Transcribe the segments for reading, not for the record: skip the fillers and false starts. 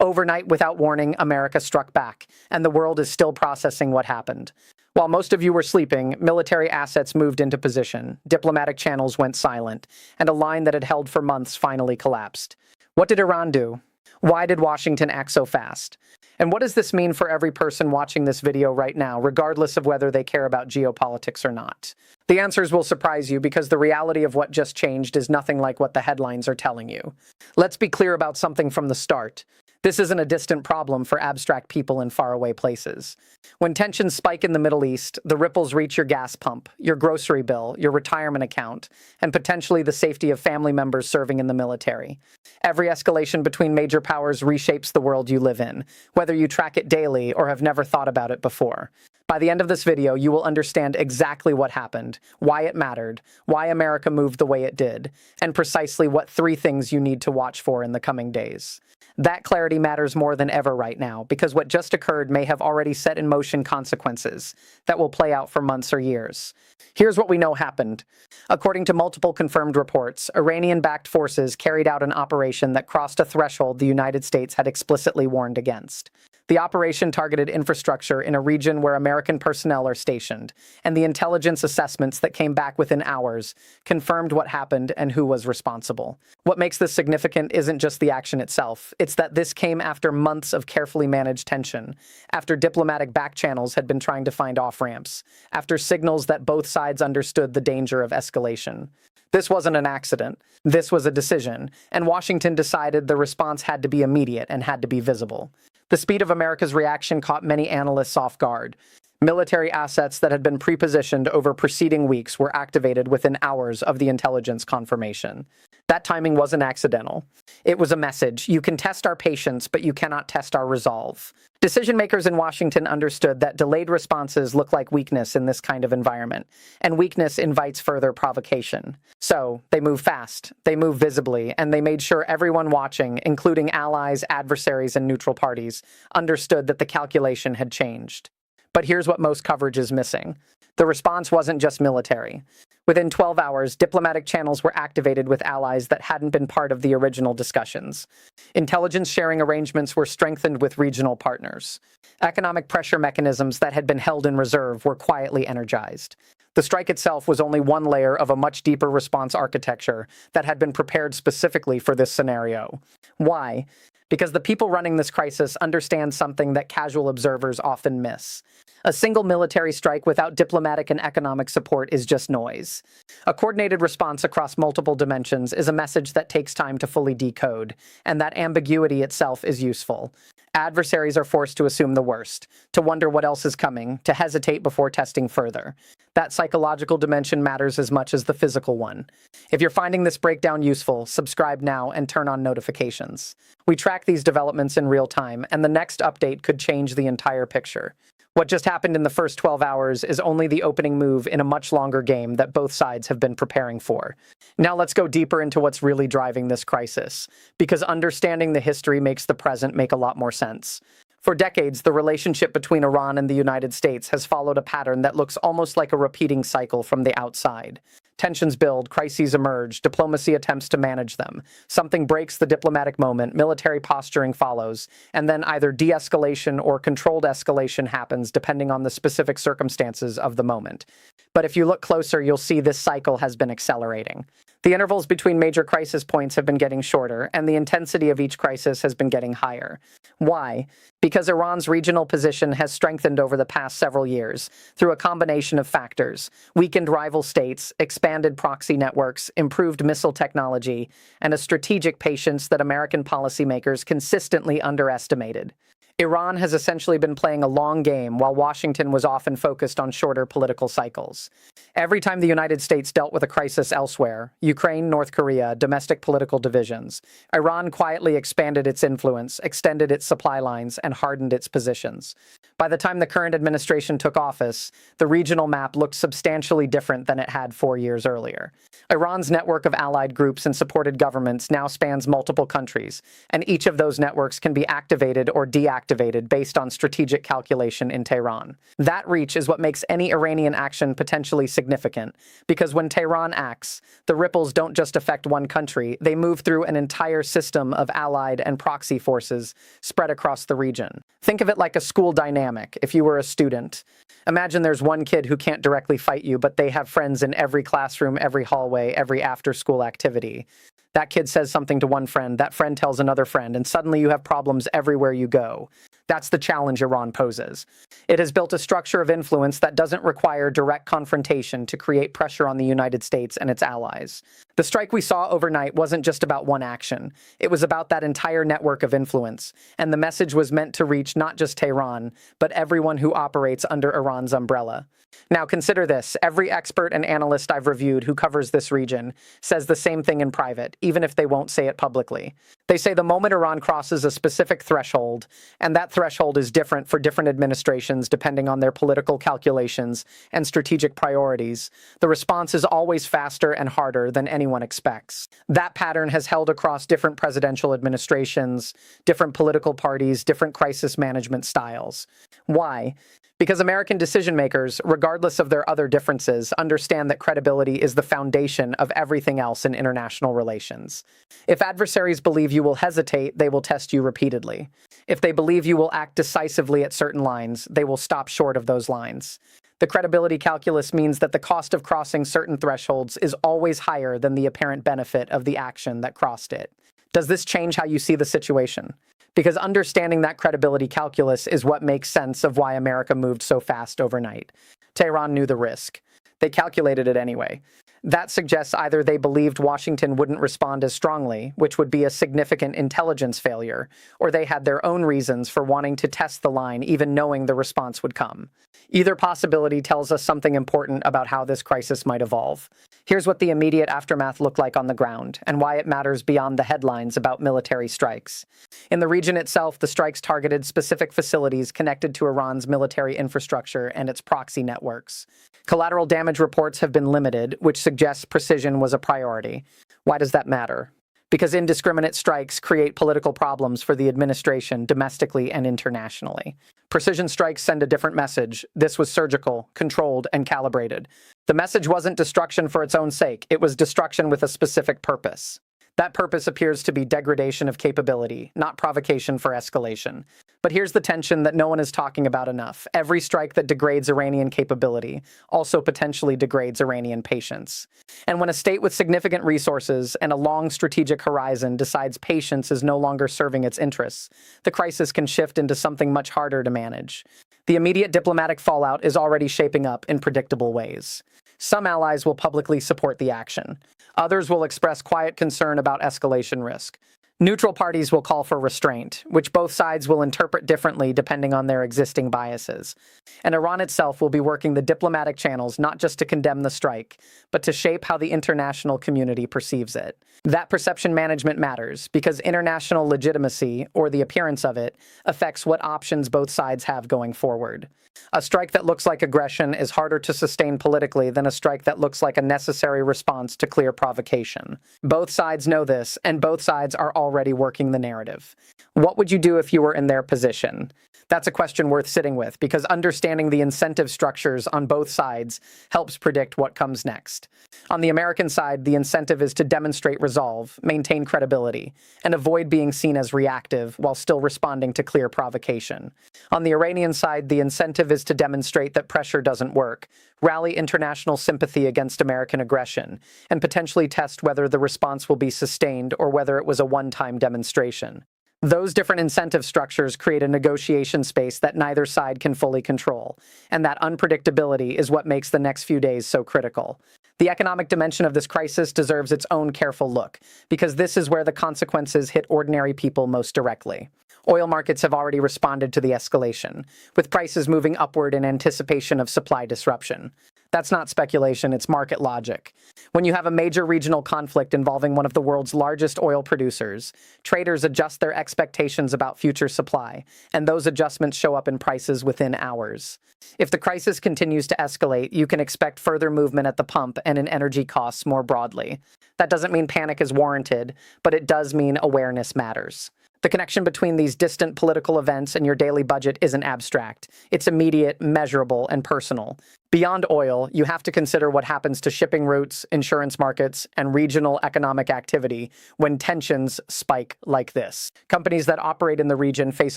Overnight, without warning, America struck back, and the world is still processing what happened. While most of you were sleeping, military assets moved into position, diplomatic channels went silent, and a line that had held for months finally collapsed. What did Iran do? Why did Washington act so fast? And what does this mean for every person watching this video right now, regardless of whether they care about geopolitics or not? The answers will surprise you because the reality of what just changed is nothing like what the headlines are telling you. Let's be clear about something from the start. This isn't a distant problem for abstract people in faraway places. When tensions spike in the Middle East, the ripples reach your gas pump, your grocery bill, your retirement account, and potentially the safety of family members serving in the military. Every escalation between major powers reshapes the world you live in, whether you track it daily or have never thought about it before. By the end of this video, you will understand exactly what happened, why it mattered, why America moved the way it did, and precisely what 3 things you need to watch for in the coming days. That clarity matters more than ever right now, because what just occurred may have already set in motion consequences that will play out for months or years. Here's what we know happened. According to multiple confirmed reports, Iranian-backed forces carried out an operation that crossed a threshold the United States had explicitly warned against. The operation targeted infrastructure in a region where American personnel are stationed, and the intelligence assessments that came back within hours confirmed what happened and who was responsible. What makes this significant isn't just the action itself, it's that this came after months of carefully managed tension, after diplomatic back channels had been trying to find off-ramps, after signals that both sides understood the danger of escalation. This wasn't an accident. This was a decision, and Washington decided the response had to be immediate and had to be visible. The speed of America's reaction caught many analysts off guard. Military assets that had been pre-positioned over preceding weeks were activated within hours of the intelligence confirmation. That timing wasn't accidental. It was a message. You can test our patience, but you cannot test our resolve. Decision-makers in Washington understood that delayed responses look like weakness in this kind of environment, and weakness invites further provocation. So, they move fast, they move visibly, and they made sure everyone watching, including allies, adversaries, and neutral parties, understood that the calculation had changed. But here's what most coverage is missing. The response wasn't just military. Within 12 hours, diplomatic channels were activated with allies that hadn't been part of the original discussions. Intelligence sharing arrangements were strengthened with regional partners. Economic pressure mechanisms that had been held in reserve were quietly energized. The strike itself was only one layer of a much deeper response architecture that had been prepared specifically for this scenario. Why? Because the people running this crisis understand something that casual observers often miss. A single military strike without diplomatic and economic support is just noise. A coordinated response across multiple dimensions is a message that takes time to fully decode, and that ambiguity itself is useful. Adversaries are forced to assume the worst, to wonder what else is coming, to hesitate before testing further. That psychological dimension matters as much as the physical one. If you're finding this breakdown useful, subscribe now and turn on notifications. We track these developments in real time, and the next update could change the entire picture. What just happened in the first 12 hours is only the opening move in a much longer game that both sides have been preparing for. Now let's go deeper into what's really driving this crisis, because understanding the history makes the present make a lot more sense. For decades, the relationship between Iran and the United States has followed a pattern that looks almost like a repeating cycle from the outside. Tensions build, crises emerge, diplomacy attempts to manage them. Something breaks the diplomatic moment, military posturing follows, and then either de-escalation or controlled escalation happens depending on the specific circumstances of the moment. But if you look closer, you'll see this cycle has been accelerating. The intervals between major crisis points have been getting shorter, and the intensity of each crisis has been getting higher. Why? Because Iran's regional position has strengthened over the past several years through a combination of factors: weakened rival states, expanded proxy networks, improved missile technology, and a strategic patience that American policymakers consistently underestimated. Iran has essentially been playing a long game while Washington was often focused on shorter political cycles. Every time the United States dealt with a crisis elsewhere, Ukraine, North Korea, domestic political divisions, Iran quietly expanded its influence, extended its supply lines, and hardened its positions. By the time the current administration took office, the regional map looked substantially different than it had 4 years earlier. Iran's network of allied groups and supported governments now spans multiple countries, and each of those networks can be activated or deactivated activated based on strategic calculation in Tehran. That reach is what makes any Iranian action potentially significant, because when Tehran acts, the ripples don't just affect one country, they move through an entire system of allied and proxy forces spread across the region. Think of it like a school dynamic if you were a student. Imagine there's one kid who can't directly fight you, but they have friends in every classroom, every hallway, every after-school activity. That kid says something to one friend, that friend tells another friend, and suddenly you have problems everywhere you go. That's the challenge Iran poses. It has built a structure of influence that doesn't require direct confrontation to create pressure on the United States and its allies. The strike we saw overnight wasn't just about one action. It was about that entire network of influence, and the message was meant to reach not just Tehran, but everyone who operates under Iran's umbrella. Now consider this, every expert and analyst I've reviewed who covers this region says the same thing in private, even if they won't say it publicly. They say the moment Iran crosses a specific threshold, and that threshold is different for different administrations depending on their political calculations and strategic priorities, the response is always faster and harder than anyone expects. That pattern has held across different presidential administrations, different political parties, different crisis management styles. Why? Because American decision-makers, regardless of their other differences, understand that credibility is the foundation of everything else in international relations. If adversaries believe you will hesitate, they will test you repeatedly. If they believe you will act decisively at certain lines, they will stop short of those lines. The credibility calculus means that the cost of crossing certain thresholds is always higher than the apparent benefit of the action that crossed it. Does this change how you see the situation? Because understanding that credibility calculus is what makes sense of why America moved so fast overnight. Tehran knew the risk. They calculated it anyway. That suggests either they believed Washington wouldn't respond as strongly, which would be a significant intelligence failure, or they had their own reasons for wanting to test the line even knowing the response would come. Either possibility tells us something important about how this crisis might evolve. Here's what the immediate aftermath looked like on the ground, and why it matters beyond the headlines about military strikes. In the region itself, the strikes targeted specific facilities connected to Iran's military infrastructure and its proxy networks. Collateral damage reports have been limited, which suggests precision was a priority. Why does that matter? Because indiscriminate strikes create political problems for the administration domestically and internationally. Precision strikes send a different message. This was surgical, controlled, and calibrated. The message wasn't destruction for its own sake. It was destruction with a specific purpose. That purpose appears to be degradation of capability, not provocation for escalation. But here's the tension that no one is talking about enough. Every strike that degrades Iranian capability also potentially degrades Iranian patience. And when a state with significant resources and a long strategic horizon decides patience is no longer serving its interests, the crisis can shift into something much harder to manage. The immediate diplomatic fallout is already shaping up in predictable ways. Some allies will publicly support the action. Others will express quiet concern about escalation risk. Neutral parties will call for restraint, which both sides will interpret differently depending on their existing biases. And Iran itself will be working the diplomatic channels not just to condemn the strike, but to shape how the international community perceives it. That perception management matters because international legitimacy, or the appearance of it, affects what options both sides have going forward. A strike that looks like aggression is harder to sustain politically than a strike that looks like a necessary response to clear provocation. Both sides know this, and both sides are already working the narrative. What would you do if you were in their position? That's a question worth sitting with, because understanding the incentive structures on both sides helps predict what comes next. On the American side, the incentive is to demonstrate resolve, maintain credibility, and avoid being seen as reactive while still responding to clear provocation. On the Iranian side, the incentive is to demonstrate that pressure doesn't work, rally international sympathy against American aggression, and potentially test whether the response will be sustained or whether it was a one-time demonstration. Those different incentive structures create a negotiation space that neither side can fully control, and that unpredictability is what makes the next few days so critical. The economic dimension of this crisis deserves its own careful look, because this is where the consequences hit ordinary people most directly. Oil markets have already responded to the escalation, with prices moving upward in anticipation of supply disruption. That's not speculation, it's market logic. When you have a major regional conflict involving one of the world's largest oil producers, traders adjust their expectations about future supply, and those adjustments show up in prices within hours. If the crisis continues to escalate, you can expect further movement at the pump and in energy costs more broadly. That doesn't mean panic is warranted, but it does mean awareness matters. The connection between these distant political events and your daily budget isn't abstract. It's immediate, measurable, and personal. Beyond oil, you have to consider what happens to shipping routes, insurance markets, and regional economic activity when tensions spike like this. Companies that operate in the region face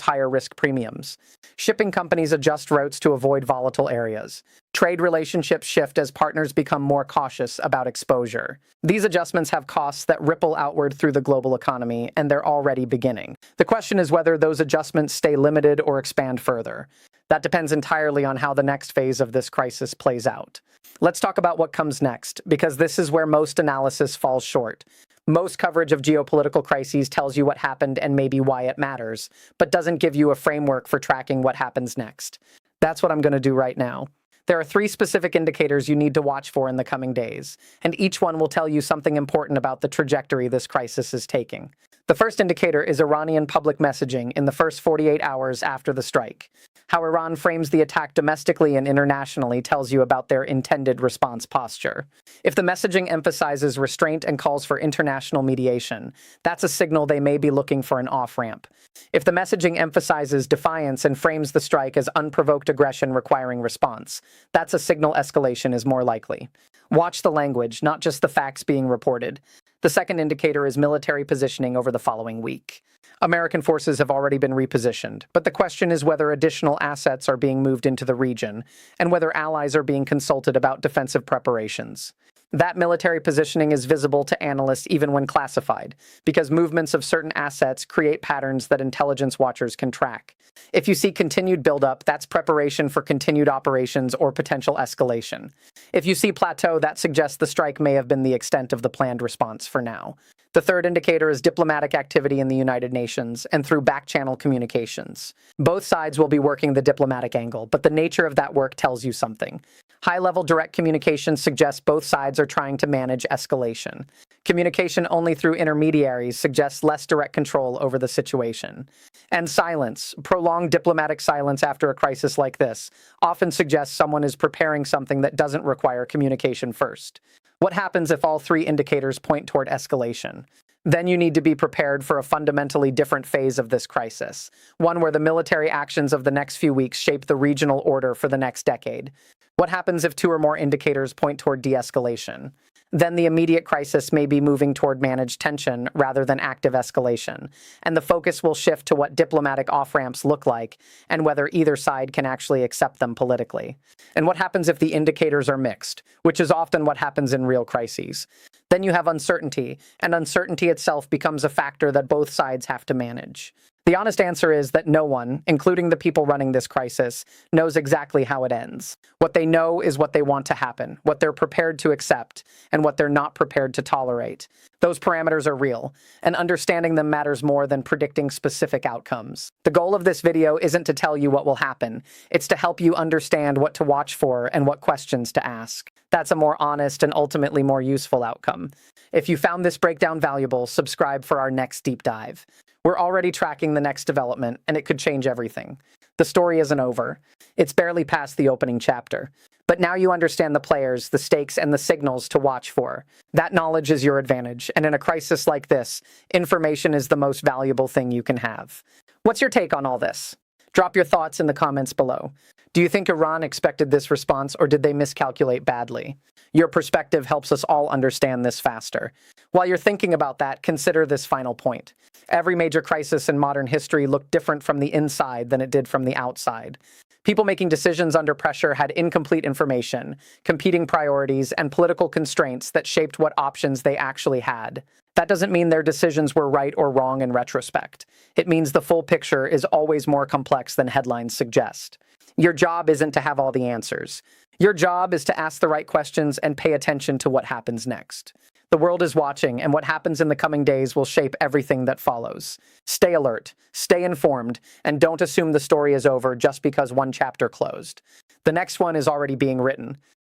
higher risk premiums. Shipping companies adjust routes to avoid volatile areas. Trade relationships shift as partners become more cautious about exposure. These adjustments have costs that ripple outward through the global economy, and they're already beginning. The question is whether those adjustments stay limited or expand further. That depends entirely on how the next phase of this crisis plays out. Let's talk about what comes next, because this is where most analysis falls short. Most coverage of geopolitical crises tells you what happened and maybe why it matters, but doesn't give you a framework for tracking what happens next. That's what I'm going to do right now. There are 3 specific indicators you need to watch for in the coming days, and each one will tell you something important about the trajectory this crisis is taking. The first indicator is Iranian public messaging in the first 48 hours after the strike. How Iran frames the attack domestically and internationally tells you about their intended response posture. If the messaging emphasizes restraint and calls for international mediation, that's a signal they may be looking for an off-ramp. If the messaging emphasizes defiance and frames the strike as unprovoked aggression requiring response, that's a signal escalation is more likely. Watch the language, not just the facts being reported. The second indicator is military positioning over the following week. American forces have already been repositioned, but the question is whether additional assets are being moved into the region and whether allies are being consulted about defensive preparations. That military positioning is visible to analysts even when classified, because movements of certain assets create patterns that intelligence watchers can track. If you see continued buildup, that's preparation for continued operations or potential escalation. If you see plateau, that suggests the strike may have been the extent of the planned response for now. The third indicator is diplomatic activity in the United Nations and through back-channel communications. Both sides will be working the diplomatic angle, but the nature of that work tells you something. High-level direct communication suggests both sides are trying to manage escalation. Communication only through intermediaries suggests less direct control over the situation. And silence, prolonged diplomatic silence after a crisis like this, often suggests someone is preparing something that doesn't require communication first. What happens if all 3 indicators point toward escalation? Then you need to be prepared for a fundamentally different phase of this crisis, one where the military actions of the next few weeks shape the regional order for the next decade. What happens if 2 or more indicators point toward de-escalation? Then the immediate crisis may be moving toward managed tension rather than active escalation, and the focus will shift to what diplomatic off-ramps look like and whether either side can actually accept them politically. And what happens if the indicators are mixed, which is often what happens in real crises? Then you have uncertainty, and uncertainty itself becomes a factor that both sides have to manage. The honest answer is that no one, including the people running this crisis, knows exactly how it ends. What they know is what they want to happen, what they're prepared to accept, and what they're not prepared to tolerate. Those parameters are real, and understanding them matters more than predicting specific outcomes. The goal of this video isn't to tell you what will happen. It's to help you understand what to watch for and what questions to ask. That's a more honest and ultimately more useful outcome. If you found this breakdown valuable, subscribe for our next deep dive. We're already tracking the next development, and it could change everything. The story isn't over. It's barely past the opening chapter. But now you understand the players, the stakes, and the signals to watch for. That knowledge is your advantage, and in a crisis like this, information is the most valuable thing you can have. What's your take on all this? Drop your thoughts in the comments below. Do you think Iran expected this response, or did they miscalculate badly? Your perspective helps us all understand this faster. While you're thinking about that, consider this final point. Every major crisis in modern history looked different from the inside than it did from the outside. People making decisions under pressure had incomplete information, competing priorities, and political constraints that shaped what options they actually had. That doesn't mean their decisions were right or wrong in retrospect. It means the full picture is always more complex than headlines suggest. Your job isn't to have all the answers. Your job is to ask the right questions and pay attention to what happens next. The world is watching, and what happens in the coming days will shape everything that follows. Stay alert, stay informed, and don't assume the story is over just because one chapter closed. The next one is already being written.